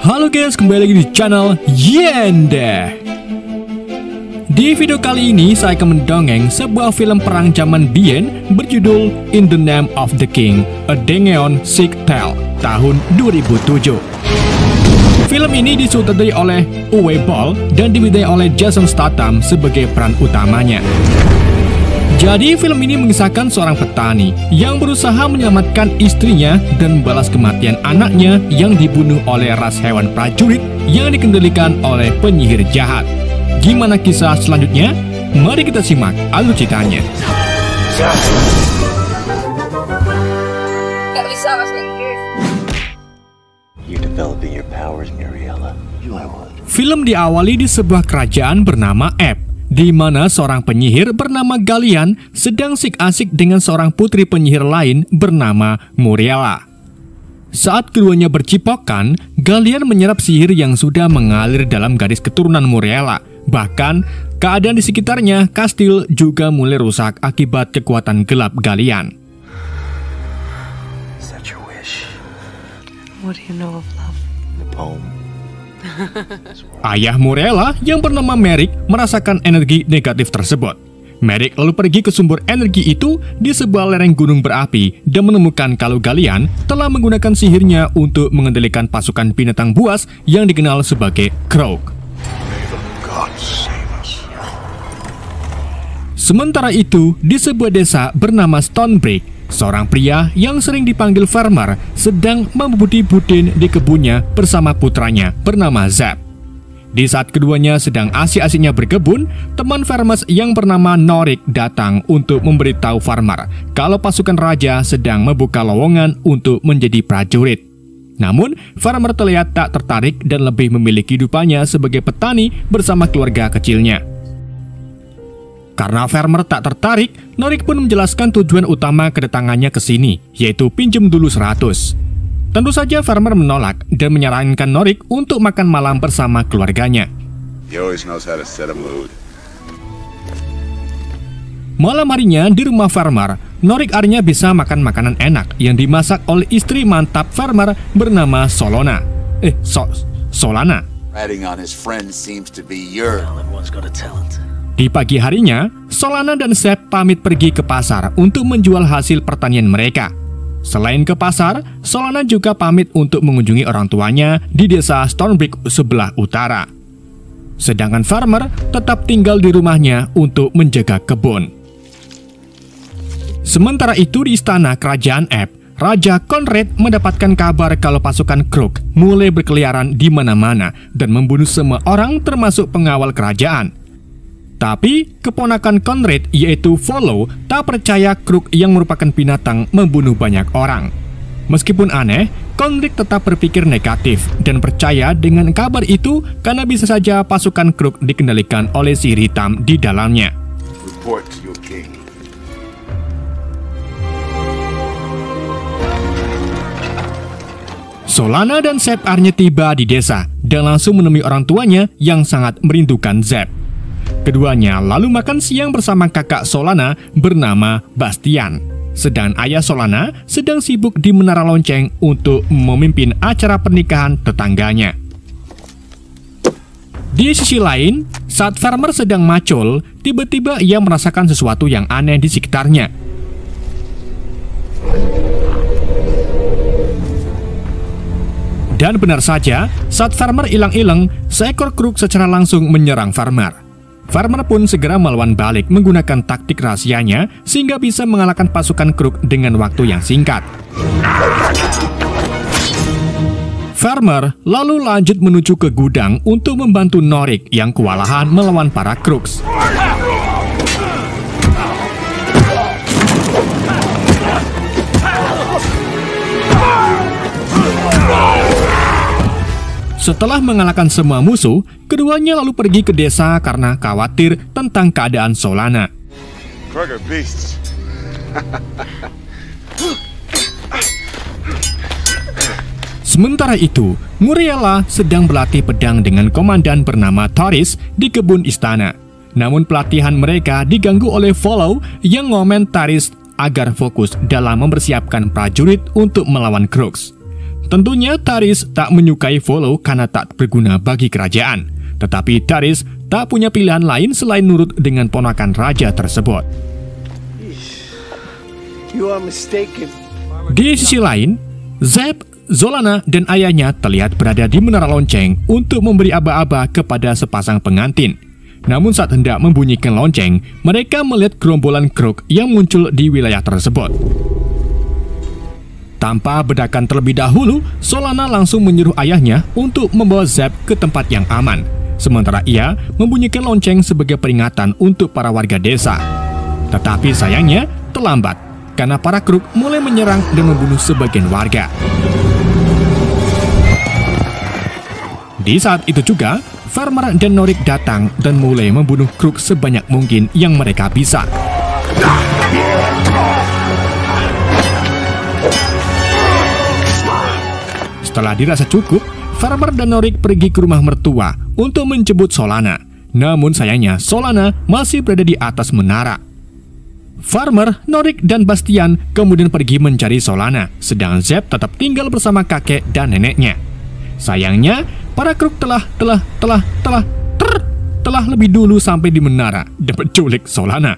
Halo guys, kembali lagi di channel Yenda. Di video kali ini saya akan mendongeng sebuah film perang zaman Bien berjudul In the Name of the King, A Daegeon Siege Tale tahun 2007. Film ini disutradarai oleh Uwe Boll dan dibintangi oleh Jason Statham sebagai peran utamanya. Jadi film ini mengisahkan seorang petani yang berusaha menyelamatkan istrinya dan membalas kematian anaknya yang dibunuh oleh ras hewan prajurit yang dikendalikan oleh penyihir jahat. Gimana kisah selanjutnya? Mari kita simak alur ceritanya. Gak bisa bahasa Inggris. You're developing your powers, Muriela. You are one. Film diawali di sebuah kerajaan bernama Ebb, di mana seorang penyihir bernama Galian sedang asik-asik dengan seorang putri penyihir lain bernama Muriela. Saat keduanya bercipokan, Galian menyerap sihir yang sudah mengalir dalam garis keturunan Muriela. Bahkan, keadaan di sekitarnya kastil juga mulai rusak akibat kekuatan gelap Galian. Is that your wish? What do you know of love? The poem? Ayah Muriela yang bernama Merrick merasakan energi negatif tersebut. Merrick lalu pergi ke sumber energi itu di sebuah lereng gunung berapi dan menemukan kalau Galian telah menggunakan sihirnya untuk mengendalikan pasukan binatang buas yang dikenal sebagai Krog. Sementara itu, di sebuah desa bernama Stonebreak, seorang pria yang sering dipanggil farmer sedang membudi budin di kebunnya bersama putranya bernama Zeb. Di saat keduanya sedang asik-asiknya berkebun, teman farmer yang bernama Norik datang untuk memberitahu farmer kalau pasukan raja sedang membuka lowongan untuk menjadi prajurit. Namun, farmer terlihat tak tertarik dan lebih memilih kehidupannya sebagai petani bersama keluarga kecilnya. Karena farmer tak tertarik, Norik pun menjelaskan tujuan utama kedatangannya ke sini, yaitu pinjem dulu 100. Tentu saja farmer menolak dan menyarankan Norik untuk makan malam bersama keluarganya. He always knows how to set a mood. Malam harinya di rumah farmer, Norik akhirnya bisa makan makanan enak yang dimasak oleh istri mantap farmer bernama Solana. Solana. Ratting on his friend seems to be your. Everyone's got a talent. Di pagi harinya, Solana dan Zeb pamit pergi ke pasar untuk menjual hasil pertanian mereka. Selain ke pasar, Solana juga pamit untuk mengunjungi orang tuanya di desa Stonebreak sebelah utara. Sedangkan farmer tetap tinggal di rumahnya untuk menjaga kebun. Sementara itu di istana kerajaan Ebb, Raja Conrad mendapatkan kabar kalau pasukan Krog mulai berkeliaran di mana-mana dan membunuh semua orang termasuk pengawal kerajaan. Tapi, keponakan Conrad yaitu Volo tak percaya Krog yang merupakan binatang membunuh banyak orang. Meskipun aneh, Conrad tetap berpikir negatif dan percaya dengan kabar itu karena bisa saja pasukan Krog dikendalikan oleh sihir hitam di dalamnya. Report to your king. Solana dan Zeb akhirnya tiba di desa dan langsung menemui orang tuanya yang sangat merindukan Zeb. Keduanya lalu makan siang bersama kakak Solana bernama Bastian. Sedang ayah Solana sedang sibuk di menara lonceng untuk memimpin acara pernikahan tetangganya. Di sisi lain, saat farmer sedang macul, tiba-tiba ia merasakan sesuatu yang aneh di sekitarnya. Dan benar saja, saat farmer hilang-hilang, seekor Krog secara langsung menyerang farmer. Farmer pun segera melawan balik menggunakan taktik rahasianya sehingga bisa mengalahkan pasukan Krog dengan waktu yang singkat. Farmer lalu lanjut menuju ke gudang untuk membantu Norik yang kewalahan melawan para Krogs. Setelah mengalahkan semua musuh, keduanya lalu pergi ke desa karena khawatir tentang keadaan Solana. Kroger beasts. Sementara itu, Muriela sedang berlatih pedang dengan komandan bernama Thoris di kebun istana. Namun pelatihan mereka diganggu oleh Volo yang ngomen Thoris agar fokus dalam mempersiapkan prajurit untuk melawan Krogs. Tentunya Taris tak menyukai Volo karena tak berguna bagi kerajaan. Tetapi Taris tak punya pilihan lain selain nurut dengan ponakan raja tersebut. You are mistaken. Di sisi lain, Zeb, Zolana, dan ayahnya terlihat berada di menara lonceng untuk memberi aba-aba kepada sepasang pengantin. Namun saat hendak membunyikan lonceng, mereka melihat gerombolan Krug yang muncul di wilayah tersebut. Tanpa bedakan terlebih dahulu, Zolana langsung menyuruh ayahnya untuk membawa Zeb ke tempat yang aman. Sementara ia membunyikan lonceng sebagai peringatan untuk para warga desa. Tetapi sayangnya terlambat, karena para Krug mulai menyerang dan membunuh sebagian warga. Di saat itu juga, Farmer dan Norik datang dan mulai membunuh Krug sebanyak mungkin yang mereka bisa. Setelah dirasa cukup, Farmer dan Norik pergi ke rumah mertua untuk menjemput Zolana. Namun sayangnya Zolana masih berada di atas menara. Farmer, Norik, dan Bastian kemudian pergi mencari Zolana, sedang Zeb tetap tinggal bersama kakek dan neneknya. Sayangnya, para Krug telah lebih dulu sampai di menara dan menculik Zolana.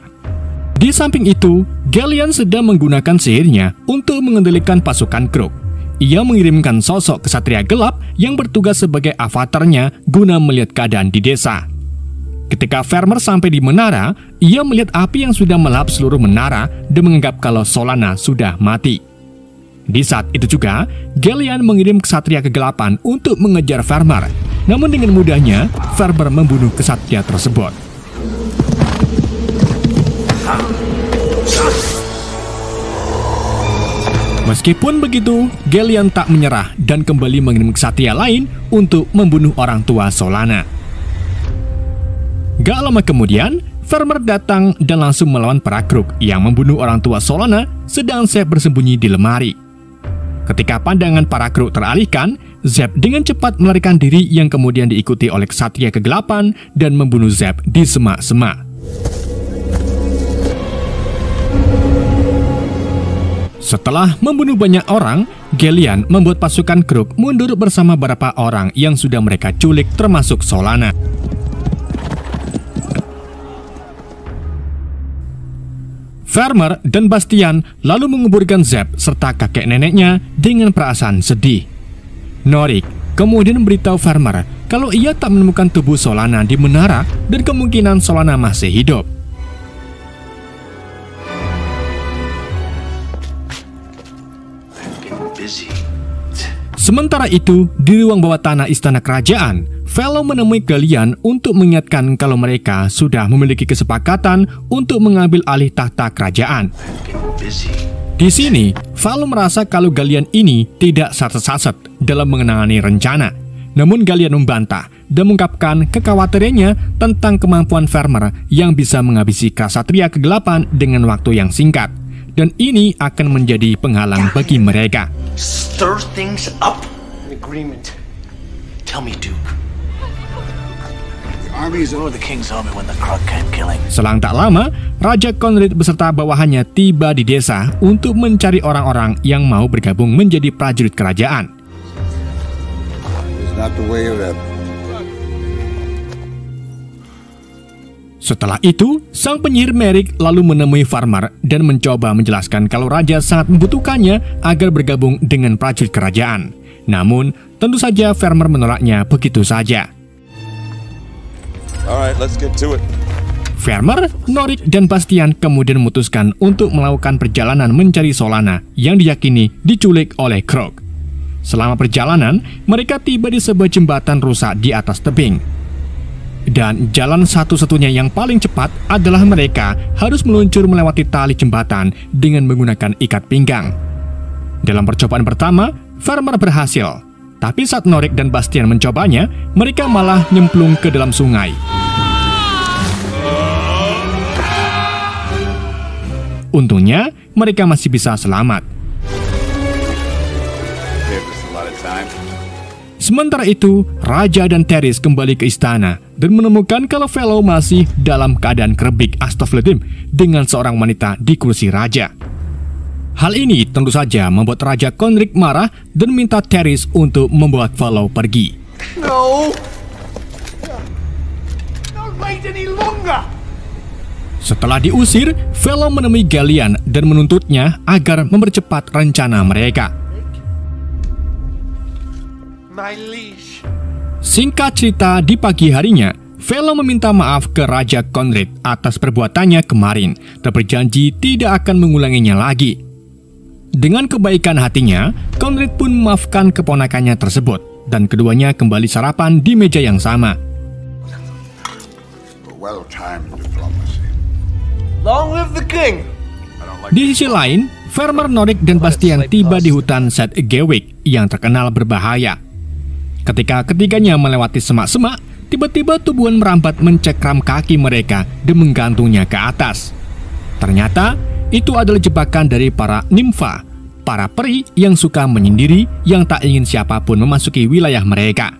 Di samping itu, Galleon sedang menggunakan sihirnya untuk mengendalikan pasukan Krug. Ia mengirimkan sosok kesatria gelap yang bertugas sebagai avatarnya guna melihat keadaan di desa. Ketika Farmer sampai di menara, ia melihat api yang sudah melahap seluruh menara dan menganggap kalau Zolana sudah mati. Di saat itu juga, Galleon mengirim kesatria kegelapan untuk mengejar Farmer. Namun dengan mudahnya, Farmer membunuh kesatria tersebut. Meskipun begitu, Galleon tak menyerah dan kembali mengirim kesatria lain untuk membunuh orang tua Zolana. Gak lama kemudian, Farmer datang dan langsung melawan para Krug yang membunuh orang tua Zolana, sedang Zeb bersembunyi di lemari. Ketika pandangan para Krug teralihkan, Zeb dengan cepat melarikan diri yang kemudian diikuti oleh kesatria kegelapan dan membunuh Zeb di semak-semak. Setelah membunuh banyak orang, Galleon membuat pasukan Krug mundur bersama beberapa orang yang sudah mereka culik termasuk Zolana. Farmer dan Bastian lalu menguburkan Zeb serta kakek neneknya dengan perasaan sedih. Norik kemudian memberitahu Farmer kalau ia tak menemukan tubuh Zolana di menara dan kemungkinan Zolana masih hidup. Sementara itu, di ruang bawah tanah istana kerajaan, Velo menemui Galleon untuk mengingatkan kalau mereka sudah memiliki kesepakatan untuk mengambil alih tahta kerajaan. Di sini, Velo merasa kalau Galleon ini tidak saset-saset dalam mengenangani rencana. Namun Galleon membantah dan mengungkapkan kekhawatirannya tentang kemampuan Farmer yang bisa menghabisi kesatria kegelapan dengan waktu yang singkat. Dan ini akan menjadi penghalang bagi mereka. Stir things up. An agreement. Tell me, Duke. The armies Or the king's army when the Krug came killing. Selang tak lama, Raja Conrad beserta bawahannya tiba di desa untuk mencari orang-orang yang mau bergabung menjadi prajurit kerajaan. It's not the way of it. Setelah itu, sang penyihir Merrick lalu menemui Farmer dan mencoba menjelaskan kalau raja sangat membutuhkannya agar bergabung dengan prajurit kerajaan. Namun, tentu saja Farmer menolaknya begitu saja. Alright, let's get to it. Farmer, Norik, dan Bastian kemudian memutuskan untuk melakukan perjalanan mencari Zolana yang diyakini diculik oleh Krug. Selama perjalanan, mereka tiba di sebuah jembatan rusak di atas tebing. Dan jalan satu-satunya yang paling cepat adalah mereka harus meluncur melewati tali jembatan dengan menggunakan ikat pinggang. Dalam percobaan pertama, Farmer berhasil. Tapi saat Norik dan Bastian mencobanya, mereka malah nyemplung ke dalam sungai. Untungnya, mereka masih bisa selamat. Sementara itu, Raja dan Taris kembali ke istana dan menemukan kalau Velo masih dalam keadaan kerebik astagfirullahaladzim dengan seorang wanita di kursi raja. Hal ini tentu saja membuat Raja Konric marah dan minta Therese untuk membawa Valo pergi. No! Don't wait any longer! Setelah diusir, Valo menemui Gallian dan menuntutnya agar mempercepat rencana mereka. My liege. Singkat cerita, di pagi harinya, Valo meminta maaf ke Raja Konric atas perbuatannya kemarin dan berjanji tidak akan mengulanginya lagi. Dengan kebaikan hatinya, Konric pun memaafkan keponakannya tersebut dan keduanya kembali sarapan di meja yang sama. Well-timed diplomacy. Long live the king! Di sisi lain, Farmer Norik dan Bastian tiba di hutan Sedgewick yang terkenal berbahaya. Ketika ketiganya melewati semak-semak, tiba-tiba tubuhan merambat mencekram kaki mereka dan menggantungnya ke atas. Ternyata, itu adalah jebakan dari para nimfa, para peri yang suka menyendiri yang tak ingin siapapun memasuki wilayah mereka.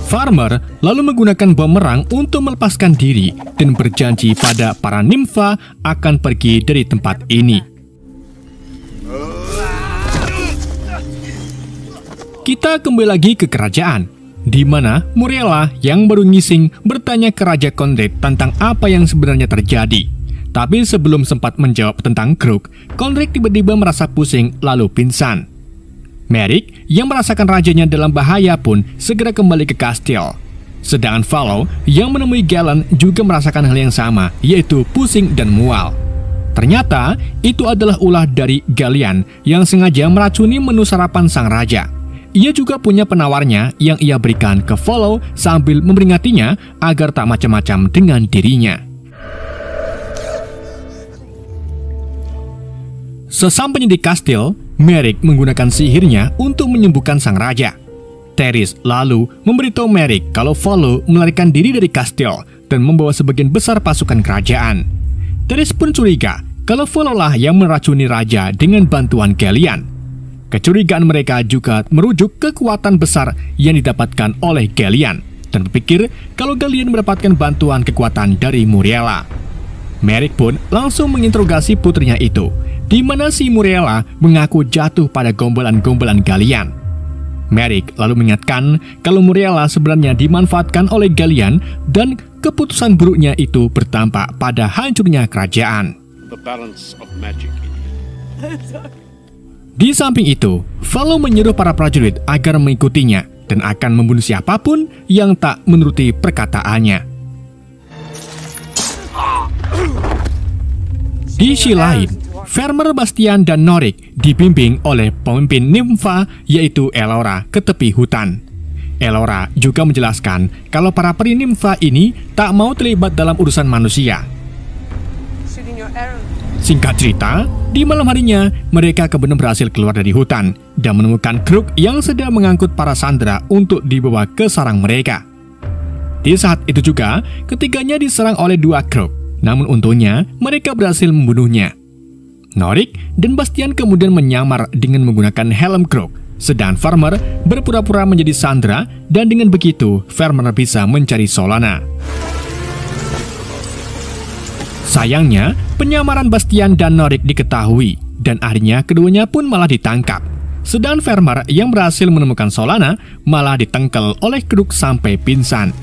Farmer lalu menggunakan bumerang untuk melepaskan diri dan berjanji pada para nimfa akan pergi dari tempat ini. Kita kembali lagi ke kerajaan, di mana Muriela yang baru ngising bertanya ke Raja Konric tentang apa yang sebenarnya terjadi. Tapi sebelum sempat menjawab tentang Krug, Konric tiba-tiba merasa pusing lalu pingsan. Merrick yang merasakan rajanya dalam bahaya pun segera kembali ke kastil. Sedangkan Valo yang menemui Gallian juga merasakan hal yang sama, yaitu pusing dan mual. Ternyata itu adalah ulah dari Gallian yang sengaja meracuni menu sarapan sang raja. Ia juga punya penawarnya yang ia berikan ke Valo sambil memperingatinya agar tak macam-macam dengan dirinya. Sesampainya di kastil, Merrick menggunakan sihirnya untuk menyembuhkan sang raja. Therese lalu memberitahu Merrick kalau Valo melarikan diri dari kastil dan membawa sebagian besar pasukan kerajaan. Therese pun curiga kalau Valo lah yang meracuni raja dengan bantuan Gallian. Kecurigaan mereka juga merujuk ke kekuatan besar yang didapatkan oleh Gallian dan berpikir kalau Gallian mendapatkan bantuan kekuatan dari Muriela. Merrick pun langsung menginterogasi putrinya itu, di mana si Muriela mengaku jatuh pada gombalan-gombalan Gallian. Merrick lalu mengingatkan kalau Muriela sebenarnya dimanfaatkan oleh Gallian dan keputusan buruknya itu berdampak pada hancurnya kerajaan. The balance of magic. Di samping itu, Valo menyuruh para prajurit agar mengikutinya dan akan membunuh siapapun yang tak menuruti perkataannya. Di sisi lain, Farmer, Bastian, dan Norik dibimbing oleh pemimpin nimfa yaitu Elora ke tepi hutan. Elora juga menjelaskan kalau para peri nimfa ini tak mau terlibat dalam urusan manusia. Shooting your arrow. Singkat cerita, di malam harinya mereka kemudian berhasil keluar dari hutan dan menemukan Krug yang sedang mengangkut para sandera untuk dibawa ke sarang mereka. Di saat itu juga, ketiganya diserang oleh dua Krug, namun untungnya mereka berhasil membunuhnya. Norik dan Bastian kemudian menyamar dengan menggunakan helm Krug, sedang Farmer berpura-pura menjadi sandera dan dengan begitu Farmer bisa mencari Solana. Sayangnya, penyamaran Bastian dan Norik diketahui dan akhirnya keduanya pun malah ditangkap. Sedang Farmer yang berhasil menemukan Solana malah ditengkel oleh Krug sampai pingsan.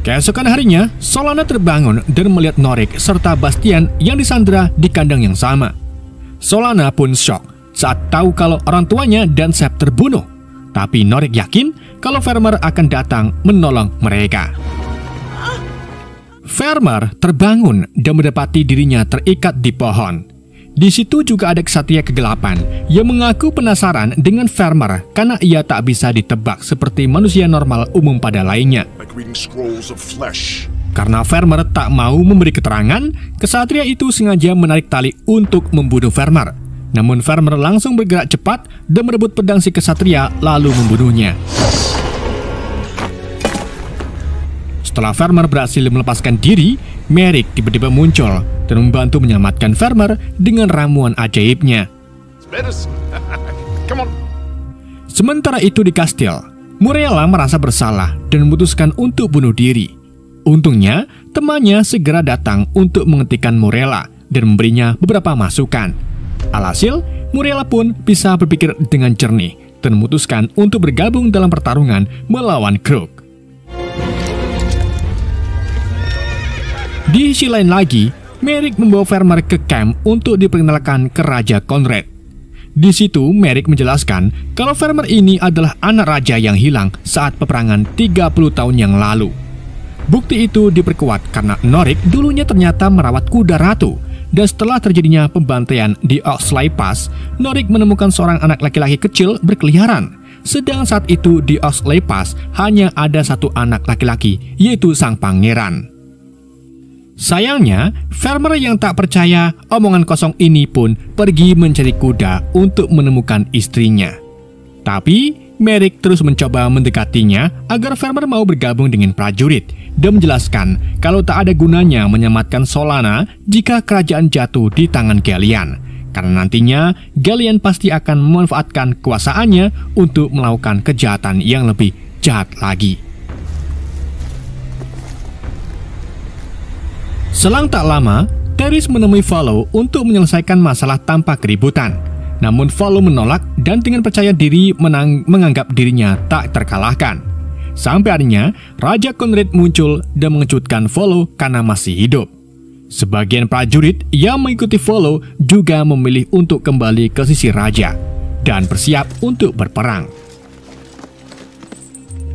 Keesokan harinya, Solana terbangun dan melihat Norik serta Bastian yang disandera di kandang yang sama. Solana pun shock saat tahu kalau orang tuanya dan Sep terbunuh. Tapi Norik yakin kalau Farmer akan datang menolong mereka. Farmer terbangun dan mendapati dirinya terikat di pohon. Di situ juga ada ksatria kegelapan yang mengaku penasaran dengan Farmer karena ia tak bisa ditebak seperti manusia normal umum pada lainnya. Like reading scrolls of flesh. Karena Farmer tak mau memberi keterangan, ksatria itu sengaja menarik tali untuk membunuh Farmer. Namun Farmer langsung bergerak cepat dan merebut pedang si ksatria lalu membunuhnya. Setelah Farmer berhasil melepaskan diri, Merrick tiba-tiba muncul dan membantu menyelamatkan Farmer dengan ramuan ajaibnya. Come on. Sementara itu di kastil, Muriela merasa bersalah dan memutuskan untuk bunuh diri. Untungnya, temannya segera datang untuk menghentikan Morella dan memberinya beberapa masukan. Alhasil, Morella pun bisa berpikir dengan jernih dan memutuskan untuk bergabung dalam pertarungan melawan Crook. Di sisi lain lagi, Merrick membawa Farmer ke camp untuk diperkenalkan ke Raja Conrad. Di situ, Merrick menjelaskan kalau Farmer ini adalah anak raja yang hilang saat peperangan 30 tahun yang lalu. Bukti itu diperkuat karena Norik dulunya ternyata merawat kuda ratu, dan setelah terjadinya pembantaian di Oxley Pass, Norik menemukan seorang anak laki-laki kecil berkeliaran. Sedang saat itu di Oxley Pass hanya ada satu anak laki-laki, yaitu sang pangeran. Sayangnya, Farmer yang tak percaya omongan kosong ini pun pergi mencari kuda untuk menemukan istrinya. Tapi, Merrick terus mencoba mendekatinya agar Farmer mau bergabung dengan prajurit dan menjelaskan kalau tak ada gunanya menyelamatkan Solana jika kerajaan jatuh di tangan Galleon, karena nantinya Galleon pasti akan memanfaatkan kekuasaannya untuk melakukan kejahatan yang lebih jahat lagi. Selang tak lama, Teris menemui Follow untuk menyelesaikan masalah tanpa keributan. Namun Follow menolak dan dengan percaya diri menganggap dirinya tak terkalahkan. Sampai akhirnya, Raja Conrad muncul dan mengejutkan Follow karena masih hidup. Sebagian prajurit yang mengikuti Follow juga memilih untuk kembali ke sisi raja dan bersiap untuk berperang.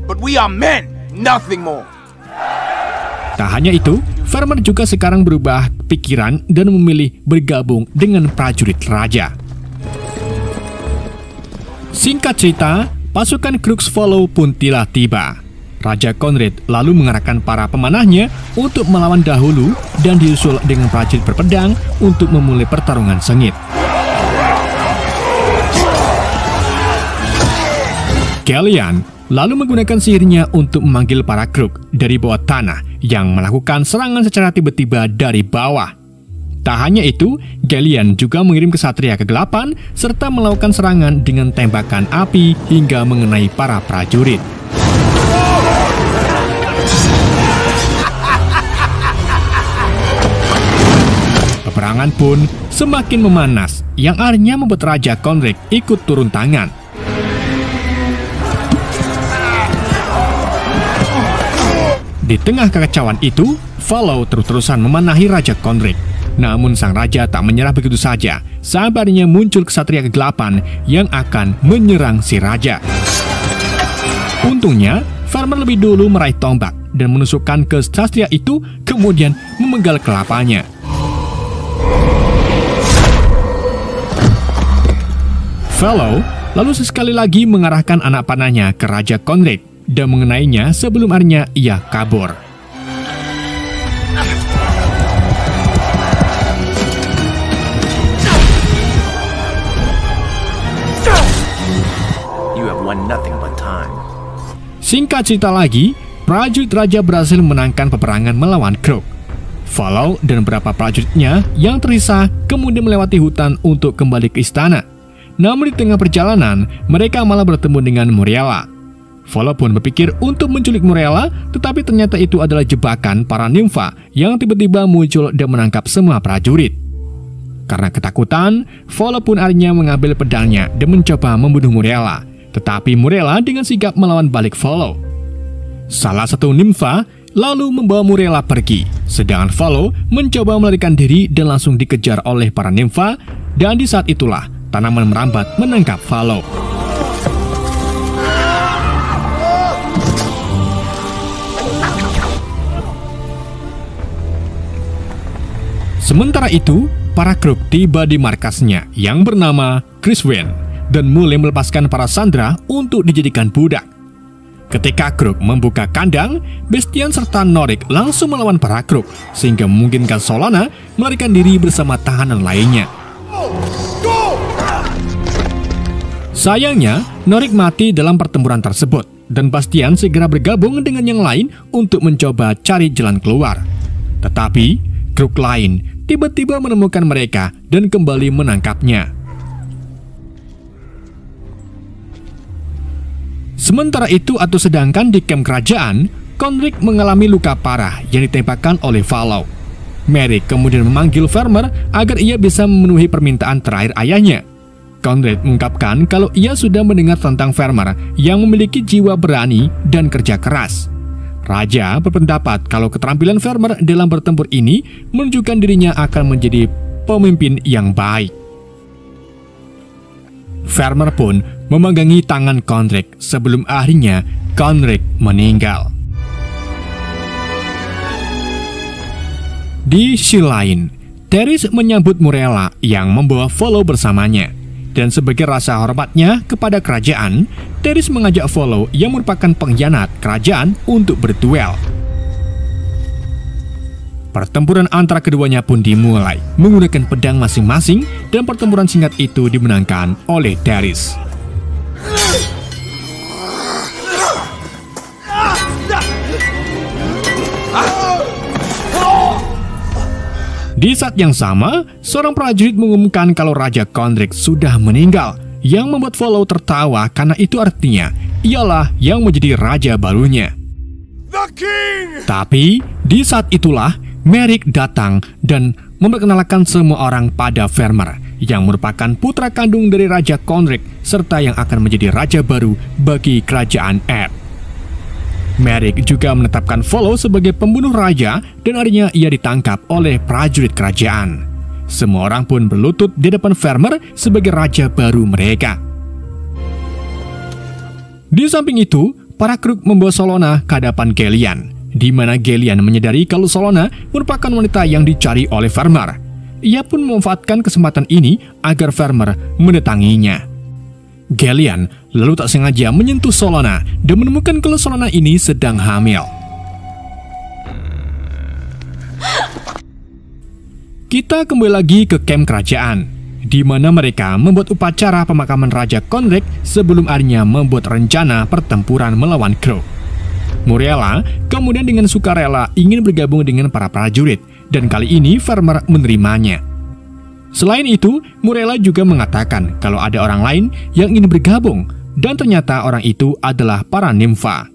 But we are men, nothing more. Tak hanya itu, Farmer juga sekarang berubah pikiran dan memilih bergabung dengan prajurit raja. Singkat cerita, pasukan Crooks Follow pun telah tiba. Raja Conrad lalu mengarahkan para pemanahnya untuk melawan dahulu dan disusul dengan prajurit berpedang untuk memulai pertarungan sengit. Galleon lalu menggunakan sihirnya untuk memanggil para Crook dari bawah tanah yang melakukan serangan secara tiba-tiba dari bawah. Tak hanya itu, Galleon juga mengirim kesatria kegelapan serta melakukan serangan dengan tembakan api hingga mengenai para prajurit. Peperangan pun semakin memanas, yang akhirnya membuat Raja Conrad ikut turun tangan. Di tengah kekacauan itu, Follow terus-terusan memanahi Raja Conrad. Namun sang raja tak menyerah begitu saja, sabarnya muncul kesatria kegelapan yang akan menyerang si raja. Untungnya, Farmer lebih dulu meraih tombak dan menusukkan ke kesatria itu, kemudian memenggal kelapanya. Follow lalu sesekali lagi mengarahkan anak panahnya ke Raja Conrad dan mengenainya sebelum akhirnya ia kabur. You have won nothing but time. Singkat cerita lagi, prajurit raja berhasil menangkan peperangan melawan Crook. Follow dan beberapa prajuritnya yang tersisa kemudian melewati hutan untuk kembali ke istana. Namun di tengah perjalanan, mereka malah bertemu dengan Morella. Follow pun berpikir untuk menculik Morella, tetapi ternyata itu adalah jebakan para nimfa yang tiba-tiba muncul dan menangkap semua prajurit. Karena ketakutan, Follow pun akhirnya mengambil pedangnya dan mencoba membunuh Morella. Tetapi Morella dengan sigap melawan balik Follow. Salah satu nimfa lalu membawa Morella pergi, sedangkan Follow mencoba melarikan diri dan langsung dikejar oleh para nimfa, dan di saat itulah tanaman merambat menangkap Follow. Sementara itu, para Crook tiba di markasnya yang bernama Criswell dan mulai melepaskan para sandera untuk dijadikan budak. Ketika Crook membuka kandang, Bestian serta Norik langsung melawan para Crook sehingga memungkinkan Solana melarikan diri bersama tahanan lainnya. Sayangnya, Norik mati dalam pertempuran tersebut dan Bastian segera bergabung dengan yang lain untuk mencoba cari jalan keluar. Tetapi Crook lain tiba-tiba menemukan mereka dan kembali menangkapnya. Sementara itu atau sedangkan di kamp kerajaan, Konrik mengalami luka parah yang ditembakkan oleh Valo. Merrick kemudian memanggil Farmer agar ia bisa memenuhi permintaan terakhir ayahnya. Konrik mengungkapkan kalau ia sudah mendengar tentang Farmer yang memiliki jiwa berani dan kerja keras. Raja berpendapat kalau keterampilan Farmer dalam bertempur ini menunjukkan dirinya akan menjadi pemimpin yang baik. Farmer pun memegangi tangan Konrik sebelum akhirnya Konrik meninggal. Di sisi lain, Teris menyambut Muriela yang membawa Volo bersamanya. Dan sebagai rasa hormatnya kepada kerajaan, Teris mengajak Volo yang merupakan pengkhianat kerajaan untuk berduel. Pertempuran antara keduanya pun dimulai menggunakan pedang masing-masing dan pertempuran singkat itu dimenangkan oleh Teris. Di saat yang sama, seorang prajurit mengumumkan kalau Raja Konrik sudah meninggal, yang membuat Volo tertawa karena itu artinya ialah yang menjadi raja barunya. Tapi di saat itulah Merrick datang dan memperkenalkan semua orang pada Farmer, yang merupakan putra kandung dari Raja Konrik serta yang akan menjadi raja baru bagi kerajaan Erd. Merrick juga menetapkan Volo sebagai pembunuh raja dan akhirnya ia ditangkap oleh prajurit kerajaan. Semua orang pun berlutut di depan Farmer sebagai raja baru mereka. Di samping itu, para Krug membawa Solona ke hadapan Gelian, di mana Gelian menyadari kalau Solona merupakan wanita yang dicari oleh Farmer. Ia pun memanfaatkan kesempatan ini agar Farmer mendatanginya. Gelian lalu tak sengaja menyentuh Solona dan menemukan kalau Solona ini sedang hamil. Kita kembali lagi ke camp kerajaan, di mana mereka membuat upacara pemakaman Raja Konrik sebelum akhirnya membuat rencana pertempuran melawan Krug. Muriela kemudian dengan sukarela ingin bergabung dengan para prajurit, dan kali ini Farmer menerimanya. Selain itu, Muriela juga mengatakan kalau ada orang lain yang ingin bergabung, dan ternyata orang itu adalah para nimfa.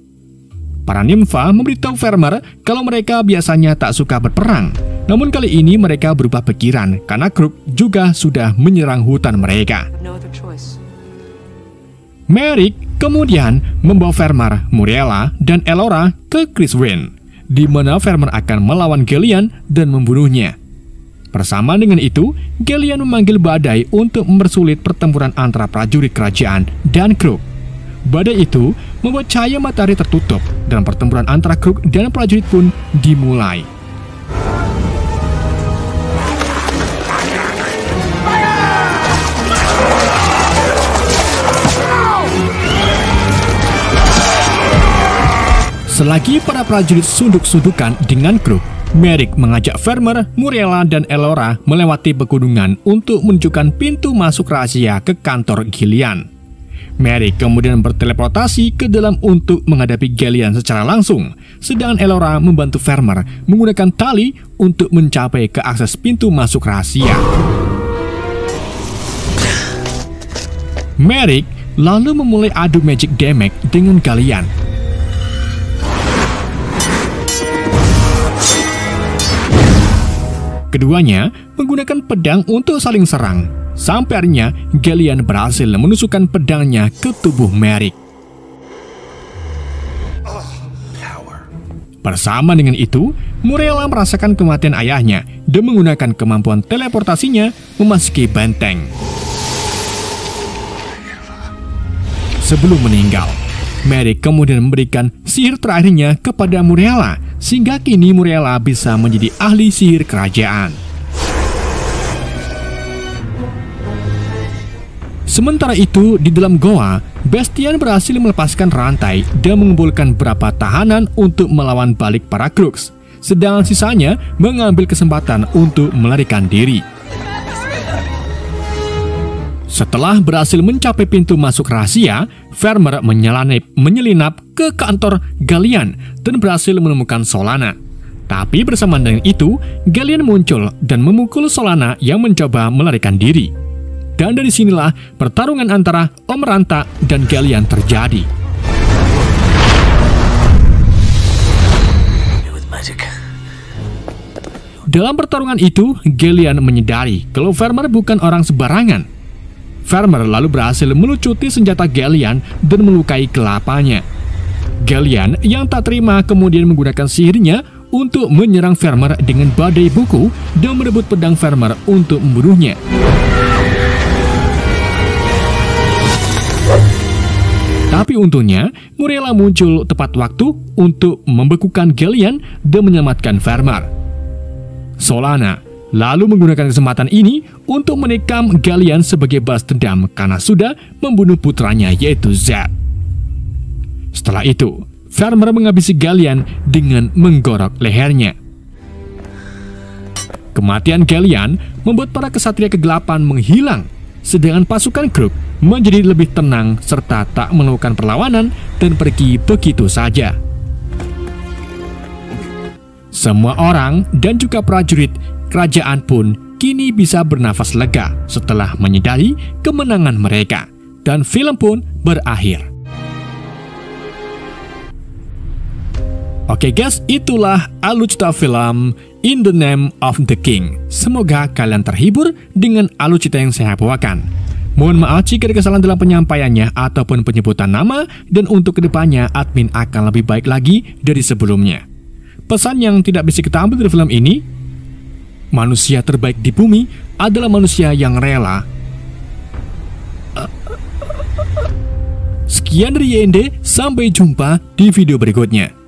Para nimfa memberitahu Farmer kalau mereka biasanya tak suka berperang, namun kali ini mereka berubah pikiran karena Krug juga sudah menyerang hutan mereka. No other choice. Merrick kemudian membawa Farmer, Muriela, dan Elora ke Criswind, di mana Farmer akan melawan Gelian dan membunuhnya. Bersama dengan itu, Gelian memanggil badai untuk mempersulit pertempuran antara prajurit kerajaan dan Krug. Badai itu membuat cahaya matahari tertutup dan pertempuran antara Krug dan prajurit pun dimulai. Selagi para prajurit sunduk-sundukan dengan Krug, Merrick mengajak Farmer, Muriela, dan Elora melewati pegunungan untuk menunjukkan pintu masuk rahasia ke kantor Gelian. Merrick kemudian berteleportasi ke dalam untuk menghadapi Gelian secara langsung, sedangkan Elora membantu Farmer menggunakan tali untuk mencapai ke akses pintu masuk rahasia. Merrick lalu memulai adu magic damage dengan Gelian. Keduanya menggunakan pedang untuk saling serang, sampai akhirnya Gelian berhasil menusukkan pedangnya ke tubuh Merrick. Bersama dengan itu, Muriela merasakan kematian ayahnya dan menggunakan kemampuan teleportasinya memasuki benteng. Sebelum meninggal, Merrick kemudian memberikan sihir terakhirnya kepada Muriela, sehingga kini Muriela bisa menjadi ahli sihir kerajaan. Sementara itu, di dalam goa, Bastian berhasil melepaskan rantai dan mengumpulkan beberapa tahanan untuk melawan balik para Krugs, sedangkan sisanya mengambil kesempatan untuk melarikan diri. Setelah berhasil mencapai pintu masuk rahasia, Farmer menyelinap ke kantor Gelian dan berhasil menemukan Solana. Tapi bersamaan dengan itu, Gelian muncul dan memukul Solana yang mencoba melarikan diri. Dan dari sinilah pertarungan antara Om Ranta dan Gelian terjadi. magic. Dalam pertarungan itu, Galleon menyadari kalau Farmer bukan orang sembarangan. Farmer lalu berhasil melucuti senjata Galleon dan melukai kelapanya. Galleon yang tak terima kemudian menggunakan sihirnya untuk menyerang Farmer dengan badai buku dan merebut pedang Farmer untuk membunuhnya. Tapi untungnya, Muriela muncul tepat waktu untuk membekukan Galleon dan menyelamatkan Farmer. Solana lalu menggunakan kesempatan ini untuk menikam Galleon sebagai balas dendam karena sudah membunuh putranya yaitu Zed. Setelah itu, Farmer menghabisi Galleon dengan menggorok lehernya. Kematian Galleon membuat para kesatria kegelapan menghilang, sedangkan pasukan Krug menjadi lebih tenang serta tak melakukan perlawanan dan pergi begitu saja. Semua orang dan juga prajurit kerajaan pun kini bisa bernafas lega setelah menyadari kemenangan mereka, dan film pun berakhir. Oke guys, itulah alur cerita film In the Name of the King. Semoga kalian terhibur dengan alur cerita yang saya bawakan. Mohon maaf jika ada kesalahan dalam penyampaiannya ataupun penyebutan nama, dan untuk kedepannya admin akan lebih baik lagi dari sebelumnya. Pesan yang tidak bisa kita ambil dari film ini, manusia terbaik di bumi adalah manusia yang rela. Sekian dari YND, sampai jumpa di video berikutnya.